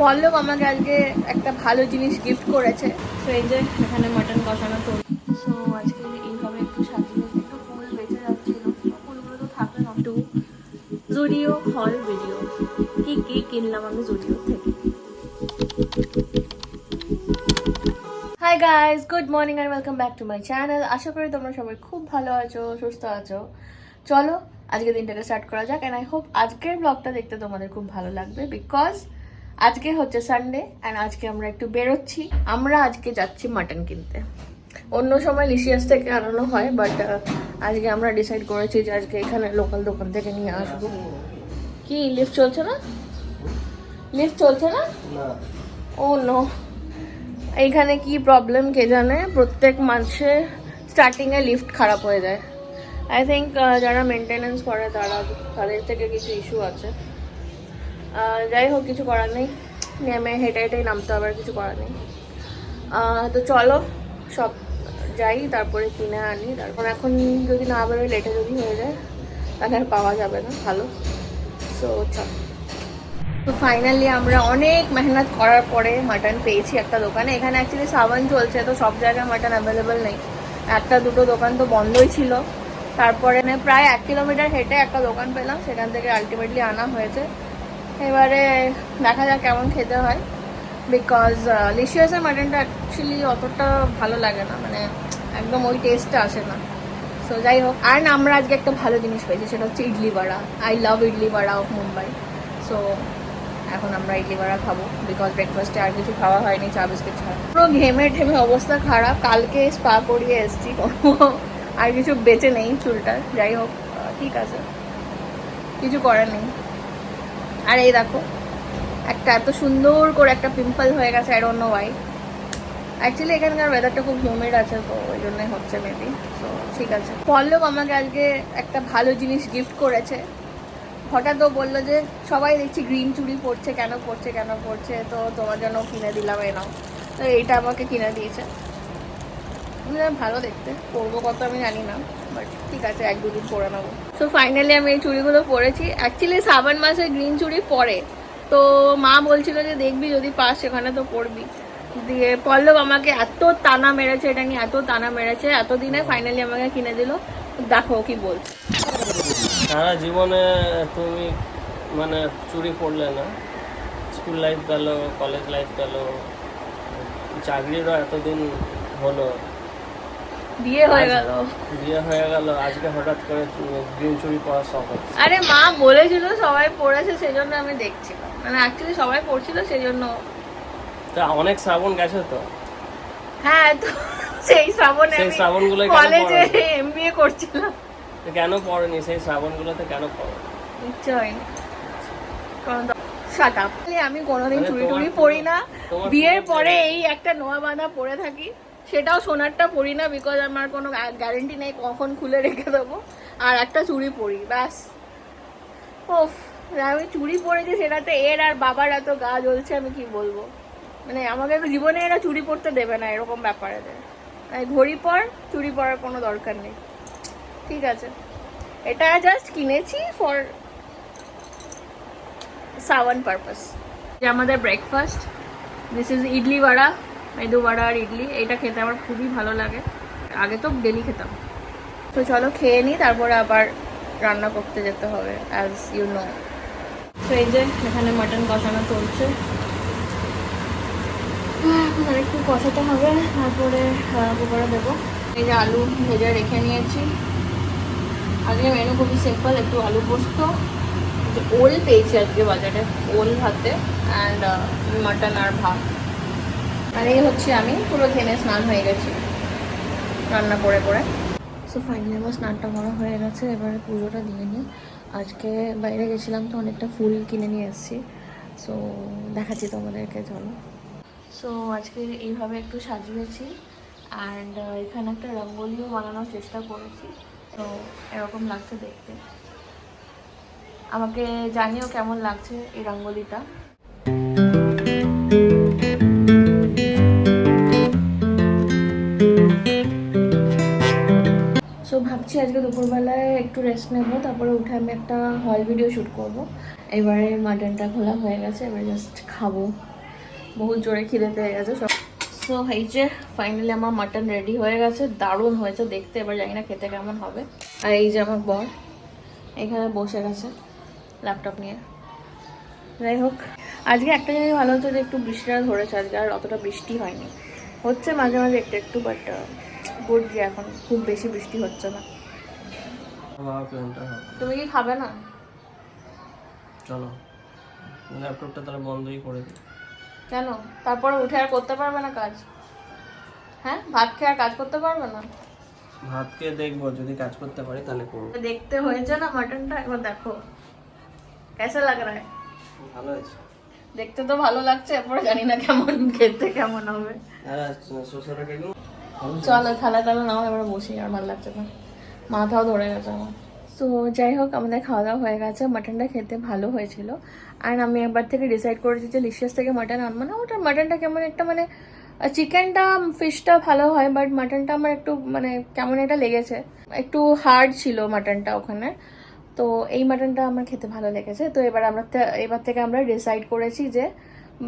পল্লব আমাকে আজকে একটা ভালো জিনিস গিফট করেছে। তো এই যে এখানে মাটন কষানো তো। সো আজকে এইভাবে একটু সাজিয়েছি, একটু ফুল বেঁচে যাচ্ছিল, ফুলগুলো তো থাকবে না। একটু জুডিও হল ভিডিও, কি কি কিনলাম আমি জুডিও থেকে। Hi guys, good morning and welcome back to my channel. আশা করি তোমরা সবাই খুব ভালো আছো, সুস্থ আছো। চলো আজকে দিনটাকে স্টার্ট করা যাক। অ্যান্ড আই হোপ আজকের ব্লগটা দেখতে তোমাদের খুব ভালো লাগবে, বিকজ আজকে হচ্ছে সানডে অ্যান্ড আজকে আমরা একটু বেরোচ্ছি। আমরা আজকে যাচ্ছি মাটন কিনতে। অন্য সময় লিসিয়াস থেকে আনানো হয়, বাট আজকে আমরা ডিসাইড করেছি যে আজকে এখানে লোকাল দোকান থেকে নিয়ে আসবো। কি লিফট চলছে না? লিফট চলছে না? ও নো, এইখানে কি প্রবলেম কে জানে। প্রত্যেক মাসে স্টার্টিংয়ে লিফট খারাপ হয়ে যায়। আই থিঙ্ক যারা মেনটেনেন্স করে তাদের থেকে কিছু ইস্যু আছে। যাই হোক, কিছু করার নেই, নেমে হেঁটে হেঁটেই নামতে হবে, আর কিছু করার নেই। তো চলো সব যাই, তারপরে কিনে আনি। তারপর এখন যদি না বেরোয়, লেটে যদি হয়ে যায় তাহলে আর পাওয়া যাবে না ভালো। সো চল। তো ফাইনালি আমরা অনেক মেহনত করার পরে মাটন পেয়েছি একটা দোকানে। এখানে অ্যাকচুয়ালি সাবান চলছে, তো সব জায়গায় মাটন অ্যাভেলেবেল নেই। একটা দুটো দোকান তো বন্ধই ছিল। তারপরে প্রায় 1 কিলোমিটার হেঁটে একটা দোকান পেলাম, সেখান থেকে আলটিমেটলি আনা হয়েছে। এবারে দেখা যাক কেমন খেতে হয়, বিকজ লিশিয়াসের মাটনটা অ্যাকচুয়ালি অতটা ভালো লাগে না, মানে একদম ওই টেস্টটা আসে না। সো যাই হোক, আর আমরা আজকে একটা ভালো জিনিস পেয়েছি, সেটা হচ্ছে ইডলি বড়া। আই লাভ ইডলি বড়া অফ মুম্বাই। সো এখন আমরা ইডলি বড়া খাবো, বিকজ ব্রেকফাস্টে আর কিছু খাওয়া হয়নি, চা বিস্কিট ছাড়া। পুরো ঘেমে ঠেমে অবস্থা খারাপ। কালকে স্পা করিয়ে এসেছি, আর কিছু বেঁচে নেই চুলটার। যাই হোক, ঠিক আছে, কিছু করার নেই। আর এই দেখো, একটা এত সুন্দর করে একটা পিম্পল হয়ে গেছে, I don't know Y. Actually এখানকার ওয়েদারটা খুব হিউমিড আছে, তো ওই জন্যই হচ্ছে মেবি। তো ঠিক আছে। পল্লব আমাকে আজকে একটা ভালো জিনিস গিফট করেছে। হঠাৎ ও বললো যে সবাই দেখছি গ্রিন চুড়ি পরছে, কেন পরছে, তো তোমার জন্য কিনে দিলাম, এ নাও। তো এইটা আমাকে কিনে দিয়েছে। ভালো দেখতে, পরবো কত আমি জানি না, বাট ঠিক আছে, 1-2 দিন পরে নেবো। সো ফাইনালি আমি এই চুড়িগুলো পরেছি। অ্যাকচুয়ালি শ্রাবণ মাসে গ্রিন চুড়ি পরে, তো মা বলছিল যে দেখবি যদি পাস সেখানে তো পরবি। দিয়ে পল্লব আমাকে এত টানা মেরেছে, এটা নিয়ে এত টানা মেরেছে এতদিনে, ফাইনালি আমাকে কিনে দিল। দেখো কি বলছে। সারা জীবনে তুমি মানে চুরি পড়লে না, স্কুল লাইফ গেল, কলেজ লাইফ গেল, চাকরিরও এতদিন হলো, বিয়ে হয়ে গেল, আজকে হঠাৎ করে গ্রিন চুরি পরার শখ হচ্ছে। আরে মা বলেছিল সবাই পড়েছে, সেই জন্য আমি দেখছিলাম, মানে অ্যাকচুয়ালি সবাই পড়ছিল সেই জন্য। তা অনেক শ্রাবণ গেছে তো। হ্যাঁ, তো সেই শ্রাবণগুলো কলেজে এমবিএ করছিলাম। কেন পড়েনি সেই শ্রাবণগুলোতে? কেন পড়ো? ইচ্ছে হয়নি। Shut up. আমি কোনোদিন চুড়ি টুড়ি পরি না। বিয়ের পরে এই একটা নোয়া বাঁধা পরে থাকি, সেটাও সোনারটা পরি না, বিকজ আমার কোনো গ্যারেন্টি নেই কখন খুলে রেখে দেবো। আর একটা চুড়ি পরি, ব্যাস। ওফ, আমি চুড়ি পরেছি, সেটাতে এর আর বাবার এত গা জ্বলছে, আমি কি বলবো। মানে আমাকে তো জীবনে এরা চুড়ি পরতে দেবে না, এরকম ব্যাপারে। ঘড়ি পর, চুড়ি পরার কোনো দরকার নেই। ঠিক আছে, এটা জাস্ট কিনেছি ফর সাওয়ান পারপাস। যে আমাদের ব্রেকফাস্ট, দিস ইজ ইডলি বড়া, মেদু বড়া আর ইডলি। এটা খেতে আমার খুবই ভালো লাগে, আগে তো ডেলি খেতাম। তো চলো খেয়ে নিই, তারপরে আবার রান্না করতে যেতে হবে, অ্যাজ ইউ নো। তো এই যে এখানে মাটন কষানো চলছে, এখন আরেকটু কষাতে হবে, তারপরে পকোড়া দেবো। এই যে আলু ভেজে রেখে নিয়েছি। আজকে মেনু খুবই সিম্পল, একটু আলু পোস্ত, ওল পেয়েছি আজকে বাজারে, ওল ভাতে অ্যান্ড মাটন আর ভাত। আর এই হচ্ছে আমি পুরো ঘেমে স্নান হয়ে গেছি রান্না করে করে। সো ফাইনালি আমার স্নানটা করা হয়ে গেছে, এবারে পুজোটা দিয়ে নিই। আজকে বাইরে গেছিলাম তো অনেকটা ফুল কিনে নিয়ে এসেছি, সো দেখাচ্ছি তোমাদেরকে, চলো। সো আজকে এইভাবে একটু সাজিয়েছি অ্যান্ড এখানে একটা রঙ্গোলিও বানানোর চেষ্টা করেছি। তো এরকম লাগছে দেখতে, আমাকে জানিও কেমন লাগছে এই রঙ্গোলিটা। সো ভাবছি আজকে দুপুরবেলায় একটু রেস্ট নেবো, তারপরে উঠে আমি একটা হল ভিডিও শ্যুট করবো। এবারে মাটনটা খোলা হয়ে গেছে, এবার জাস্ট খাবো, বহুত জোরে খিদে পেয়ে গেছে সব। সো এই যে ফাইনালি আমার মাটন রেডি হয়ে গেছে, দারুণ হয়েছে দেখতে, এবার জানি না খেতে কেমন হবে। আর এই যে আমার বর এখানে বসে গেছে ল্যাপটপ নিয়ে। যাই হোক, আজকে একটা জিনিস ভালো হচ্ছে যে একটু বৃষ্টিটা ধরেছে, আজকে আর অতটা বৃষ্টি হয়নি, হচ্ছে মাঝে মাঝে একটু একটু, বাট গুড যে এখন খুব বেশি বৃষ্টি হচ্ছে না। তুমি কি খাবে না? চলো ল্যাপটপটা তাহলে বন্ধই করে দিই। কেন? তারপরে উঠে আর করতে পারবে না কাজ? হ্যাঁ, ভাত খেয়ে আর কাজ করতে পারবে না? ভাত খেয়ে দেখবো, যদি কাজ করতে পারি তাহলে করবো। দেখতে হয়েছে না মাটনটা, একবার দেখো কেসা লাগ রা হ্যায়। ভালো হয়েছে, দেখতে তো ভালো লাগছে, এরপরে জানি না কেমন খেতে কেমন হবে। শসাটাকে চলো থালা টালা নাও, এবার বসি, আর ভালো লাগছে না, মাথাও ধরে গেছে আমার। তো যাই হোক, আমাদের খাওয়া দাওয়া হয়ে গেছে, মাটনটা খেতে ভালো হয়েছিল। আর আমি একবার থেকে ডিসাইড করেছি যে লিশিয়াস থেকে মাটন আনবো না। ওটা মাটনটা কেমন একটা মানে, চিকেনটা ফিশটা ভালো হয়, বাট মাটনটা আমার একটু মানে কেমন একটা লেগেছে, একটু হার্ড ছিল মাটনটা ওখানে। তো এই মাটনটা আমার খেতে ভালো লেগেছে। তো এবার থেকে আমরা ডিসাইড করেছি যে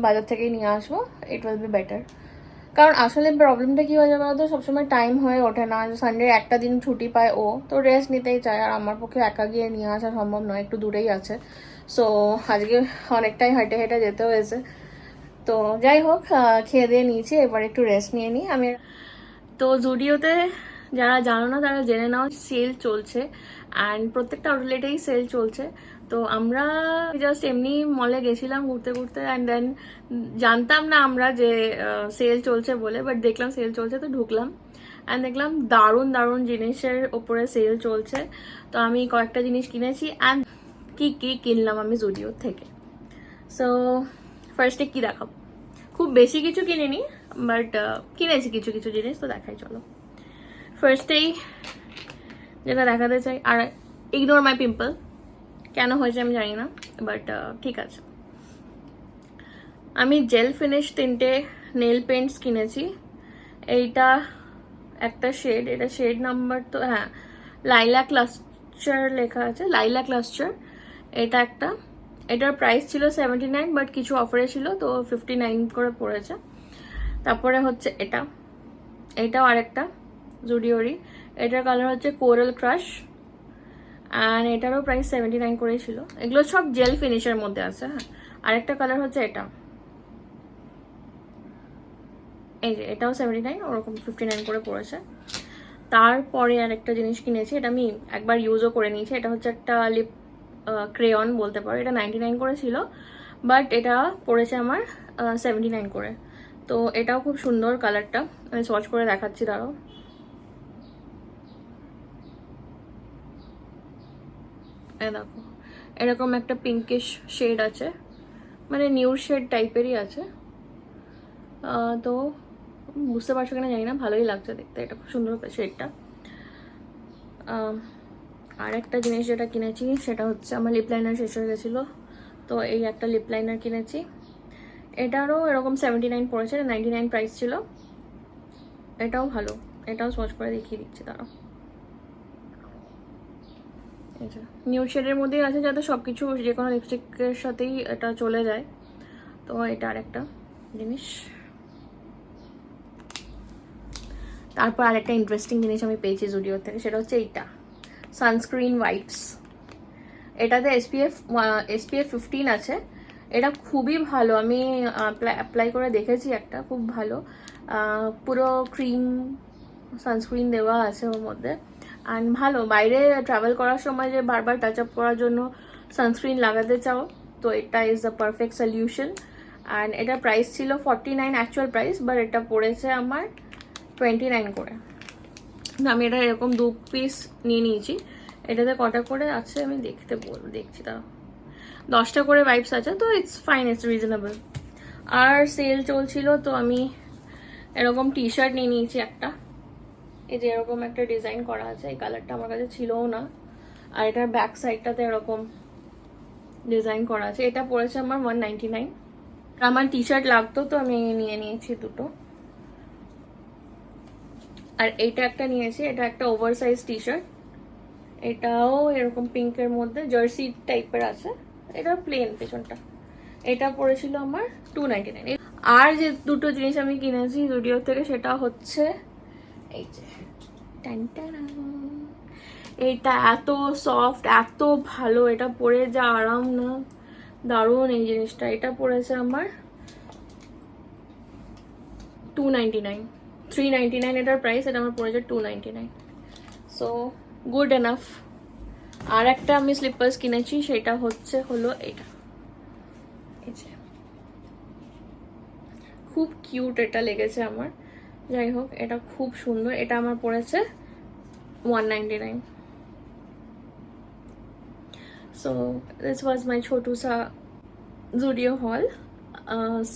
বাজার থেকেই নিয়ে আসবো, ইট উইল বি বেটার। কারণ আসলে প্রবলেমটা কি হয়ে যাবে বলতো, সবসময় টাইম হয়ে ওঠে না, সানডে একটা দিন ছুটি পায় ও, তো রেস্ট নিতেই চায়, আর আমার পক্ষে একা গিয়ে নিয়ে আসা সম্ভব নয়, একটু দূরেই আছে। সো আজকে অনেকটাই হেঁটে হেঁটে যেতে হয়েছে। তো যাই হোক, খেয়ে দিয়ে নিয়েছি, এবার একটু রেস্ট নিয়ে নিই আমি। তো জুডিওতে যারা জানো না তারা জেনে নাও, সেল চলছে, অ্যান্ড প্রত্যেকটা আউটলেটেই সেল চলছে। তো আমরা জাস্ট এমনি মলে গেছিলাম ঘুরতে ঘুরতে, অ্যান্ড দেন জানতাম না আমরা যে সেল চলছে বলে, বাট দেখলাম সেল চলছে, তো ঢুকলাম অ্যান্ড দেখলাম দারুণ দারুণ জিনিসের ওপরে সেল চলছে। তো আমি কয়েকটা জিনিস কিনেছি, অ্যান্ড কি কি কিনলাম আমি জুডিওর থেকে। সো ফার্স্টে কি দেখাবো, খুব বেশি কিছু কিনিনি, বাট কিনেছি কিছু কিছু জিনিস, তো দেখাই চলো। ফার্স্টেই যেটা দেখাতে চাই, আর ইগনোর মাই পিম্পল, কেন হয়েছে আমি জানি না, বাট ঠিক আছে। আমি জেল ফিনিশ 3টে নেল পেন্টস কিনেছি। এইটা একটা শেড, এটা শেড নাম্বার তো হ্যাঁ লাইলা ক্লাস্টার লেখা আছে, লাইলা ক্লাস্টার। এটা একটা, এটার প্রাইস ছিল 79, বাট কিছু অফারে ছিল তো 59 করে পড়েছে। তারপরে হচ্ছে এটাও আরেকটা জুডিওরই, এটার কালার হচ্ছে কোরাল ক্রাশ, অ্যান্ড এটারও প্রাইস 79 করেই ছিল। এগুলো সব জেল ফিনিশের মধ্যে আছে। হ্যাঁ, আরেকটা কালার হচ্ছে এটা, এই যে এটাও 79, ওরকম 59 করে পড়েছে। তারপরে আরেকটা জিনিস কিনেছি, এটা আমি একবার ইউজও করে নিয়েছি, এটা হচ্ছে একটা লিপ ক্রেয়ন বলতে পারো, এটা 99 করে ছিল, বাট এটা পড়েছে আমার 79 করে। তো এটাও খুব সুন্দর কালারটা, আমি সোয়াচ করে দেখাচ্ছি, দাঁড়াও। দেখো এরকম একটা পিঙ্কিশ শেড আছে, মানে নিউড শেড টাইপেরই আছে। তো বুঝতে পারছো কিনা জানি না, ভালোই লাগছে দেখতে, এটা খুব সুন্দর শেডটা। আর একটা জিনিস যেটা কিনেছি সেটা হচ্ছে, আমার লিপ লাইনার শেষ হয়ে গেছিলো, তো এই একটা লিপ লাইনার কিনেছি। এটারও এরকম 79 পড়েছে, 99 প্রাইস ছিল। এটাও ভালো, এটাও সোয়াচ করে দেখিয়ে দিচ্ছি, দাঁড়াও। নিউড শেডের মধ্যেই আছে, যাতে সবকিছু যে কোনো লিপস্টিকের সাথেই এটা চলে যায়। তো এটা আরেকটা জিনিস। তারপর আরেকটা ইন্টারেস্টিং জিনিস আমি পেয়েছি জুডিও থেকে, সেটা হচ্ছে এইটা, সানস্ক্রিন ওয়াইপস। এটাতে SPF 15 আছে। এটা খুবই ভালো, আমি অ্যাপ্লাই করে দেখেছি, একটা খুব ভালো, পুরো ক্রিম সানস্ক্রিন দেওয়া আছে ওর মধ্যে। অ্যান্ড ভালো, বাইরে ট্রাভেল করার সময় যে বারবার টাচ আপ করার জন্য সানস্ক্রিন লাগাতে চাও, তো এটা is the perfect solution. And এটার প্রাইস ছিল 49 অ্যাকচুয়াল প্রাইস, বাট এটা পড়েছে আমার 29 করে। আমি এটা এরকম 2 পিস নিয়ে নিয়েছি। এটাতে কটা করে আছে আমি দেখছি, তা 10টা করে ওয়াইপস আছে, তো ইটস ফাইন, ইটস রিজনেবল। আর সেল চলছিল, তো আমি এরকম টি শার্ট নিয়ে নিয়েছি একটা, এই যে এরকম একটা ডিজাইন করা আছে, এই কালারটা আমার কাছে ছিলও না, আর এটার ব্যাক সাইডটাতে এরকম ডিজাইন করা আছে। এটা পড়েছে আমার 199। আমার টি শার্ট লাগতো, তো আমি নিয়ে নিয়েছি দুটো। আর এইটা একটা নিয়েছি, এটা একটা ওভার সাইজ টি শার্ট, এটাও এরকম পিঙ্কের মধ্যে জার্সি টাইপের আছে, এটা প্লেন পেছনটা। এটা পড়েছিল আমার 299। আর যে দুটো জিনিস আমি কিনেছি জুডিও থেকে সেটা হচ্ছে এই যে এইটা এত সফট, এত ভালো, এটা পরে যা আরাম না, দারুণ এই জিনিসটা। এটা পড়েছে আমার 299, 399 এটার প্রাইস, এটা আমার পড়েছে 299। So good enough. আর একটা আমি স্লিপার্স কিনেছি, সেটা হলো এটা, এই যে খুব কিউট এটা লেগেছে আমার। যাই হোক, এটা খুব সুন্দর। এটা আমার পড়েছে 199। So this was my chotu sa Zudio haul.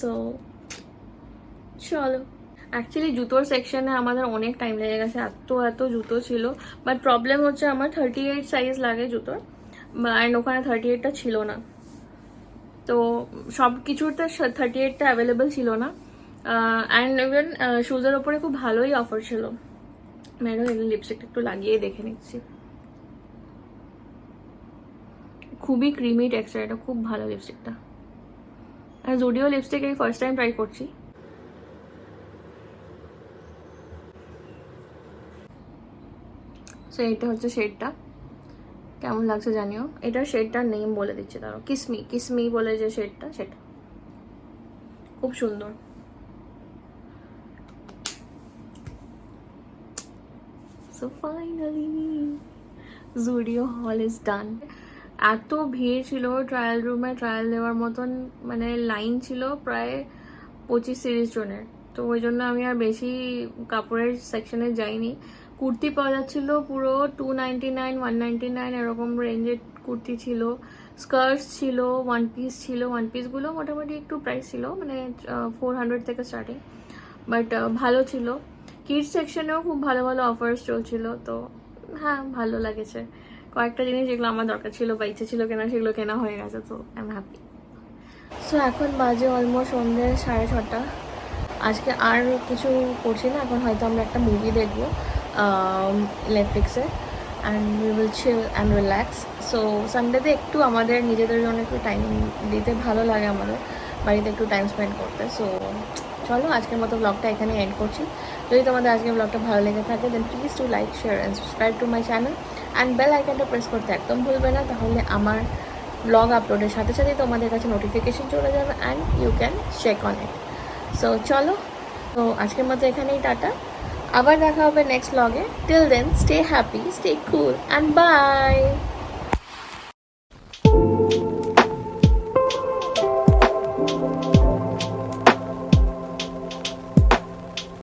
So চলো, অ্যাকচুয়ালি জুতোর সেকশনে আমাদের অনেক টাইম লেগে গেছে, এত জুতো ছিল। বাট প্রবলেম হচ্ছে আমার 38 সাইজ লাগে জুতোর, অ্যান্ড ওখানে 38টা ছিল না। তো সব কিছুতে 38টা অ্যাভেলেবেল ছিল না। অ্যান্ড ইভেন শুজের ওপরে খুব ভালোই অফার ছিল। ম্যাডাম লিপস্টিকটা একটু লাগিয়ে দেখে নিচ্ছি, খুবই ক্রিমি টেক্সচার, এটা খুব ভালো লিপস্টিকটা। আর জুডিও লিপস্টিক এই ফার্স্ট টাইম ট্রাই করছি। সো এটা হচ্ছে শেডটা, কেমন লাগছে জানিও। এটার শেডটার নেম বলে দিচ্ছে, তারও কিসমি বলে যে শেডটা, সেটা খুব সুন্দর। সো ফাইনালি জুডিও হল ইজ ডান। এত ভিড় ছিল ট্রায়াল রুমে, ট্রায়াল দেওয়ার মতন মানে লাইন ছিল প্রায় 25-30 জনের। তো ওই জন্য আমি আর বেশি কাপড়ের সেকশনে যাইনি। কুর্তি পাওয়া যাচ্ছিল পুরো 299, 199 এরকম রেঞ্জের কুর্তি ছিল, স্কার্টস ছিল, ওয়ান পিস ছিল। ওয়ান পিসগুলো মোটামুটি একটু প্রাইস ছিল, মানে 400 থেকে স্টার্টিং, বাট ভালো ছিল। কিডস সেকশনেও খুব ভালো অফার্স চলছিল। তো হ্যাঁ, ভালো লাগেছে। কয়েকটা জিনিস যেগুলো আমার দরকার ছিল বা ইচ্ছে ছিল কেনা, সেগুলো কেনা হয়ে গেছে। তো আই এম হ্যাপি। সো এখন বাজে অলমোস্ট সন্ধ্যে 6:30। আজকে আর কিছু করছি না, এখন হয়তো আমরা একটা মুভি দেখবো নেটফ্লিক্সে, and we will chill and relax. So সানডেতে একটু আমাদের নিজেদের জন্য একটু টাইম দিতে ভালো লাগে, আমাদের বাড়িতে একটু টাইম স্পেন্ড করতে। সো চলো, আজকের মতো ব্লগটা এখানে এন্ড করছি। যদি তোমাদের আজকের ব্লগটা ভালো লেগে থাকে then please to like, share and subscribe to my channel, and bell আইকনটা প্রেস করতে একদম ভুলবে না, তাহলে আমার ব্লগ আপলোডের সাথে সাথেই তোমাদের কাছে নোটিফিকেশন চলে যাবে and you can check on it. So চলো, তো আজকের মতো এখানেই টাটা, আবার দেখা হবে নেক্সট ব্লগে। Till then stay happy, stay cool and by.